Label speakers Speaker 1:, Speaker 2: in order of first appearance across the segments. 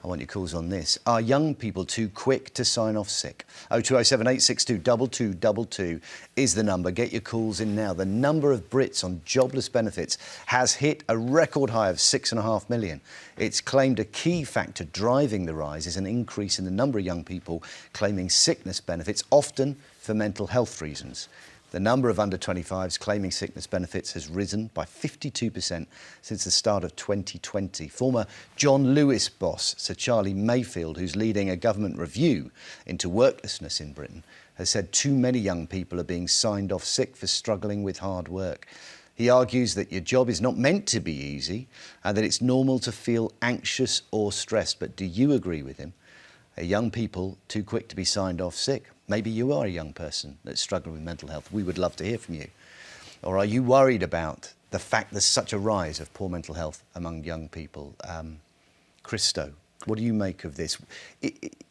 Speaker 1: I want your calls on this. Are young people too quick to sign off sick? 0207 862 2222 is the number. Get your calls in now. The number of Brits on jobless benefits has hit a record high of 6.5 million. It's claimed a key factor driving the rise is an increase in the number of young people claiming sickness benefits, often for mental health reasons. The number of under-25s claiming sickness benefits has risen by 52% since the start of 2020. Former John Lewis boss, Sir Charlie Mayfield, who's leading a government review into worklessness in Britain, has said too many young people are being signed off sick for struggling with hard work. He argues that your job is not meant to be easy and that it's normal to feel anxious or stressed. But do you agree with him? Are young people too quick to be signed off sick? Maybe you are a young person that's struggling with mental health. We would love to hear from you. Or are you worried about the fact there's such a rise of poor mental health among young people? Cristo, what do you make of this?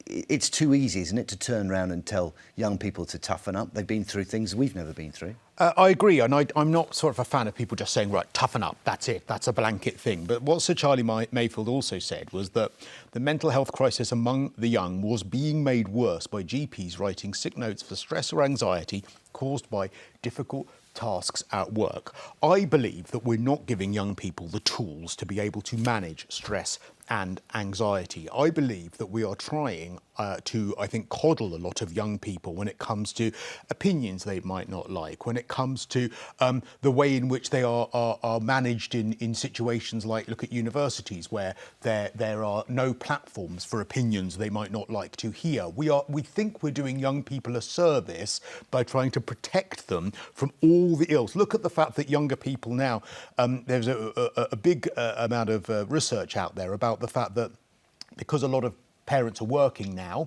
Speaker 1: It's too easy, isn't it, to turn around and tell young people to toughen up? They've been through things we've never been through.
Speaker 2: I agree, and I'm not sort of a fan of people just saying, right, toughen up, that's it, that's a blanket thing. But what Sir Charlie Mayfield also said was that the mental health crisis among the young was being made worse by GPs writing sick notes for stress or anxiety caused by difficult tasks at work. I believe that we're not giving young people the tools to be able to manage stress and anxiety. I believe that we are trying to, I think, coddle a lot of young people when it comes to opinions they might not like, when it comes to the way in which they are managed in situations like, look at universities where there are no platforms for opinions they might not like to hear. We think we're doing young people a service by trying to protect them from all the ills. Look at the fact that younger people now, there's a big amount of research out there about the fact that because a lot of parents are working now,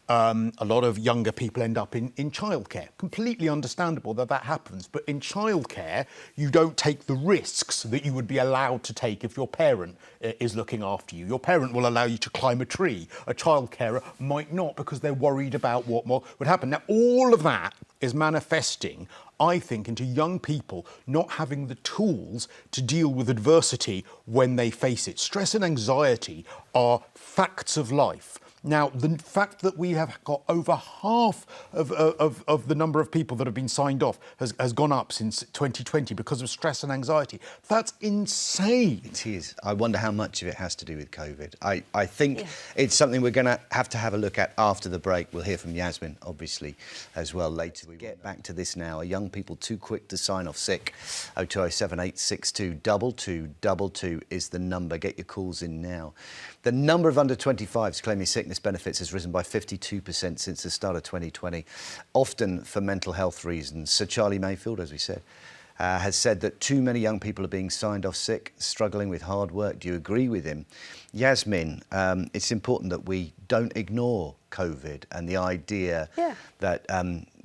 Speaker 2: a lot of younger people end up in childcare. Completely understandable that happens, but in childcare, you don't take the risks that you would be allowed to take if your parent is looking after you. Your parent will allow you to climb a tree. A child carer might not because they're worried about what would happen. Now, all of that is manifesting, I think, into young people not having the tools to deal with adversity when they face it. Stress and anxiety are facts of life. Now, the fact that we have got over half of the number of people that have been signed off has gone up since 2020 because of stress and anxiety. That's insane.
Speaker 1: It is. I wonder how much of it has to do with COVID. I think it's something we're going to have a look at after the break. We'll hear from Yasmin, obviously, as well later. We get back to this now. Are young people too quick to sign off sick? 0207 862 2222 is the number. Get your calls in now. The number of under-25s claiming sickness benefits has risen by 52% since the start of 2020, often for mental health reasons. Sir Charlie Mayfield, as we said, has said that too many young people are being signed off sick, struggling with hard work. Do you agree with him? Yasmin, it's important that we don't ignore COVID and the idea that,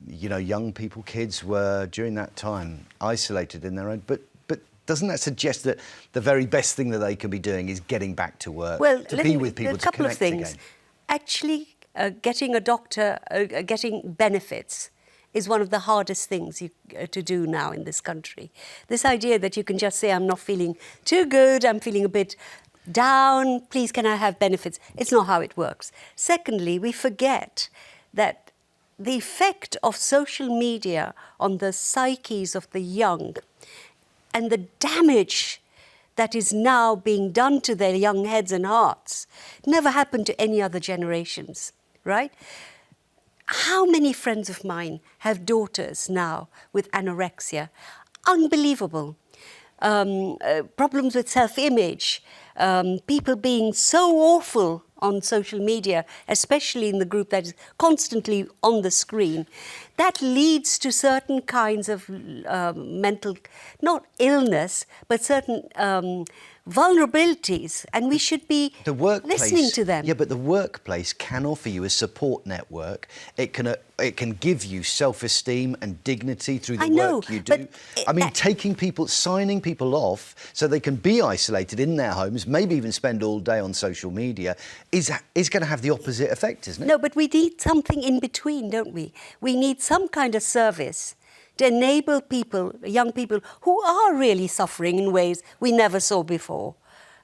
Speaker 1: you know, young people, kids were, during that time, isolated in their own... But doesn't that suggest that the very best thing that they can be doing is getting back to work, to be with people, to connect again? A couple of things.
Speaker 3: Actually, getting a doctor, getting benefits is one of the hardest things to do now in this country. This idea that you can just say, I'm not feeling too good, I'm feeling a bit down, please can I have benefits? It's not how it works. Secondly, we forget that the effect of social media on the psyches of the young and the damage that is now being done to their young heads and hearts never happened to any other generations, right? How many friends of mine have daughters now with anorexia? Unbelievable. Problems with self-image, people being so awful on social media, especially in the group that is constantly on the screen, that leads to certain kinds of mental, not illness, but certain vulnerabilities, and we should be listening to them.
Speaker 1: Yeah, but the workplace can offer you a support network. It can give you self-esteem and dignity through the work you do. I mean, signing people off so they can be isolated in their homes, maybe even spend all day on social media, is going to have the opposite effect, isn't it?
Speaker 3: No, but we need something in between, don't we? We need some kind of service to enable people, young people who are really suffering in ways we never saw before,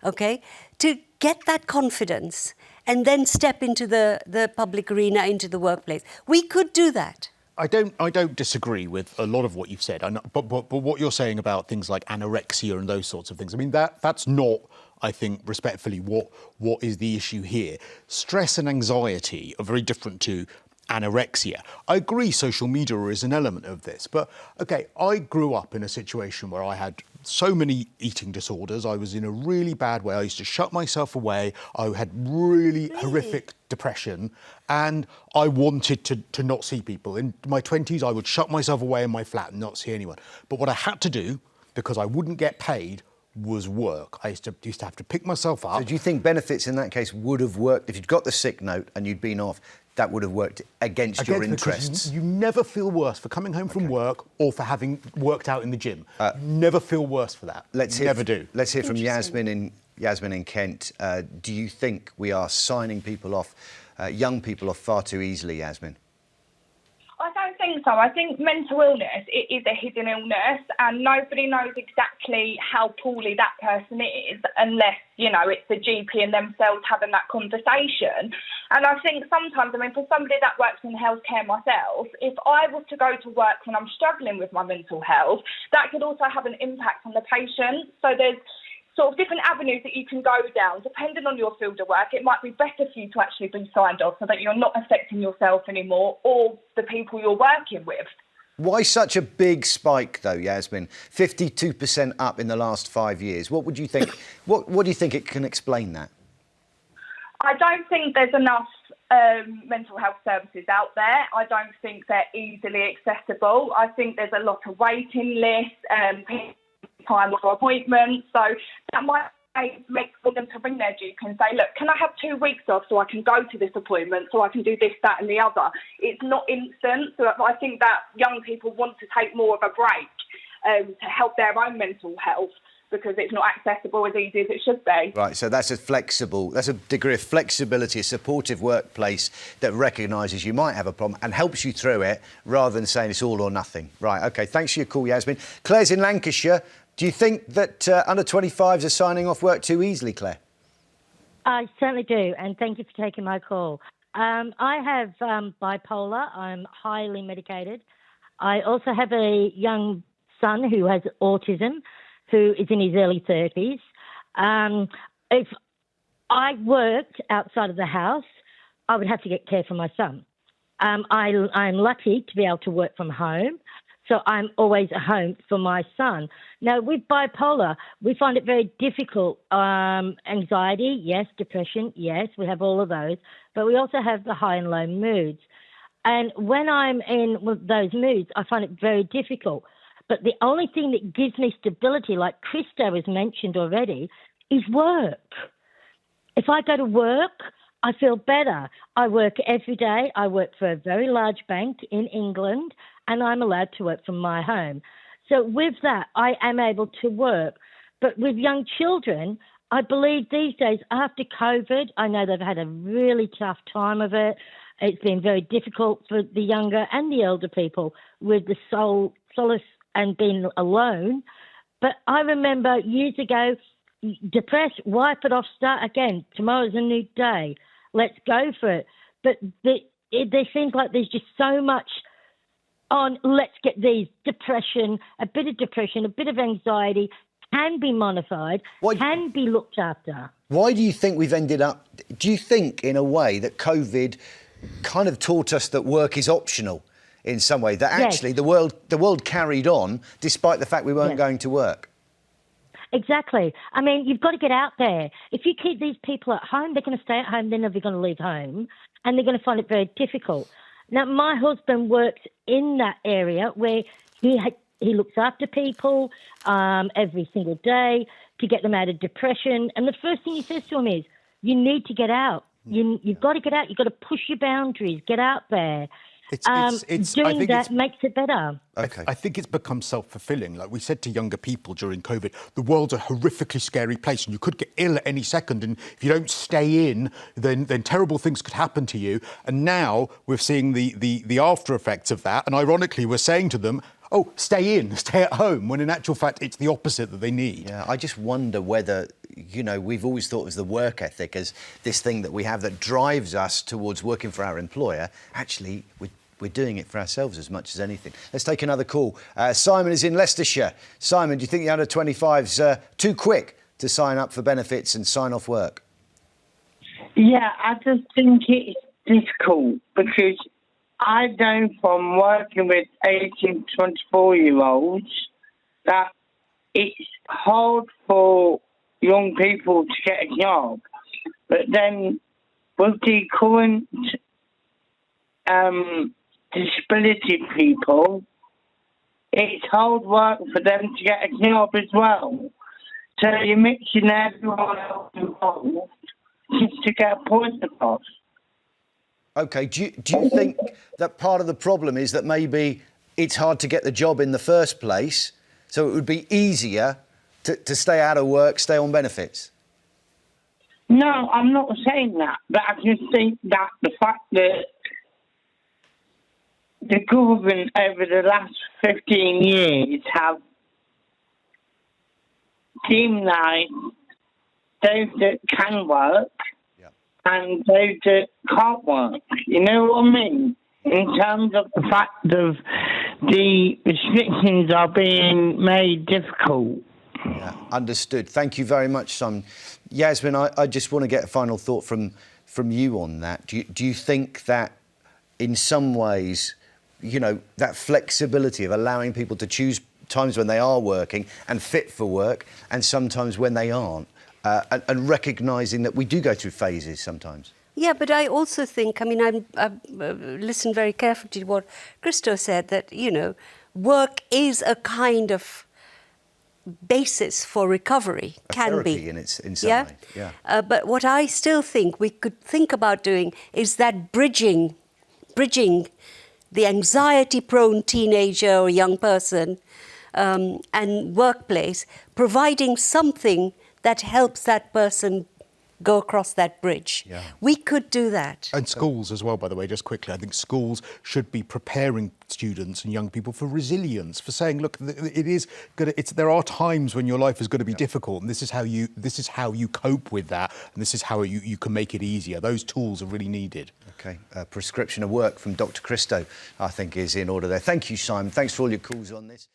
Speaker 3: okay, to get that confidence, and then step into the public arena, into the workplace. We could do that.
Speaker 2: I don't disagree with a lot of what you've said. But what you're saying about things like anorexia and those sorts of things, I mean, that's not, I think, respectfully, what is the issue here. Stress and anxiety are very different to anorexia. I agree social media is an element of this, but okay, I grew up in a situation where I had so many eating disorders. I was in a really bad way. I used to shut myself away. I had really horrific depression, and I wanted to not see people. In my 20s, I would shut myself away in my flat and not see anyone. But what I had to do, because I wouldn't get paid, was work. I used to have to pick myself up.
Speaker 1: So do you think benefits in that case would have worked if you'd got the sick note and you'd been off? That would have worked against your interests.
Speaker 2: You never feel worse for coming home from work or for having worked out in the gym. You never feel worse for that. Let's hear from Yasmin
Speaker 1: in Kent. Do you think we are signing people off, young people off, far too easily, Yasmin?
Speaker 4: I don't think so. I think mental illness is a hidden illness, and nobody knows exactly how poorly that person is unless, it's the GP and themselves having that conversation. And I think sometimes, for somebody that works in healthcare myself, if I was to go to work when I'm struggling with my mental health, that could also have an impact on the patient. So there's sort of different avenues that you can go down. Depending on your field of work, it might be better for you to actually be signed off so that you're not affecting yourself anymore or the people you're working with.
Speaker 1: Why such a big spike, though, Yasmin? 52% up in the last 5 years. What would you think? What do you think it can explain that?
Speaker 4: I don't think there's enough mental health services out there. I don't think they're easily accessible. I think there's a lot of waiting lists, time for appointments, so that might make for them to ring their GP and say, look, can I have 2 weeks off so I can go to this appointment, so I can do this, that and the other. It's not instant, so I think that young people want to take more of a break to help their own mental health, because it's not accessible as easy as it should be.
Speaker 1: Right, so that's a degree of flexibility, a supportive workplace that recognises you might have a problem and helps you through it rather than saying it's all or nothing. Right, OK, thanks for your call, Yasmin. Claire's in Lancashire. Do you think that under 25s are signing off work too easily, Claire?
Speaker 5: I certainly do, and thank you for taking my call. I have bipolar. I'm highly medicated. I also have a young son who has autism, who is in his early 30s. If I worked outside of the house, I would have to get care for my son. I'm lucky to be able to work from home, so I'm always at home for my son. Now, with bipolar, we find it very difficult. Anxiety, yes. Depression, yes. We have all of those. But we also have the high and low moods. And when I'm in those moods, I find it very difficult. But the only thing that gives me stability, like Cristo has mentioned already, is work. If I go to work, I feel better. I work every day. I work for a very large bank in England, and I'm allowed to work from my home. So with that, I am able to work. But with young children, I believe these days, after COVID, I know they've had a really tough time of it. It's been very difficult for the younger and the elder people with the solace and being alone. But I remember years ago, depressed, wipe it off, start again. Tomorrow's a new day. Let's go for it. But there seems like there's just so much on, let's get these depression, a bit of anxiety can be modified, can be looked after.
Speaker 1: Why do you think we've ended up... Do you think, in a way, that COVID kind of taught us that work is optional in some way, that actually the world carried on despite the fact we weren't going to work?
Speaker 5: Exactly. I mean, you've got to get out there. If you keep these people at home, they're going to stay at home, they're never going to leave home, and they're going to find it very difficult. Now, my husband works in that area where he looks after people every single day to get them out of depression. And the first thing he says to them is, you need to get out. You've got to get out. You've got to push your boundaries, get out there. Doing that makes it better.
Speaker 2: Okay. I think it's become self-fulfilling. Like we said to younger people during COVID, the world's a horrifically scary place and you could get ill at any second, and if you don't stay in, then terrible things could happen to you. And now we're seeing the after effects of that, and ironically we're saying to them, oh, stay at home, when in actual fact it's the opposite that they need.
Speaker 1: Yeah, I just wonder whether, you know, we've always thought of the work ethic as this thing that we have that drives us towards working for our employer. Actually, we're doing it for ourselves as much as anything. Let's take another call. Simon is in Leicestershire. Simon, do you think the under-25s too quick to sign up for benefits and sign off work?
Speaker 6: Yeah, I just think it's difficult because I know from working with 18 to 24-year-olds that it's hard for young people to get a job. But then with the current disability people, it's hard work for them to get a job as well. So you're mixing everyone else involved just to get a point across.
Speaker 1: OK, do you think that part of the problem is that maybe it's hard to get the job in the first place, so it would be easier to stay out of work, stay on benefits?
Speaker 6: No, I'm not saying that, but I just think that the fact that the government over the last 15 years have demonised those that can work and those that can't work. You know what I mean? In terms of the fact of the restrictions are being made difficult.
Speaker 1: Yeah, understood. Thank you very much, Simon. Yasmin, I just want to get a final thought from you on that. Do you think that in some ways, you know, that flexibility of allowing people to choose times when they are working and fit for work and sometimes when they aren't, and recognising that we do go through phases sometimes?
Speaker 3: Yeah, but I also think, I mean, I've listened very carefully to what Cristo said, that, you know, work is a kind of basis for recovery, can be.
Speaker 1: In some way, yeah.
Speaker 3: But what I still think we could think about doing is that bridging the anxiety-prone teenager or young person and workplace, providing something that helps that person go across that bridge.
Speaker 1: Yeah.
Speaker 3: We could do that.
Speaker 2: And schools as well, by the way, just quickly. I think schools should be preparing students and young people for resilience, for saying, look, it is good. There are times when your life is going to be difficult, and this is how you cope with that, and this is how you can make it easier. Those tools are really needed.
Speaker 1: OK, prescription of work from Dr. Cristo, I think, is in order there. Thank you, Simon. Thanks for all your calls on this.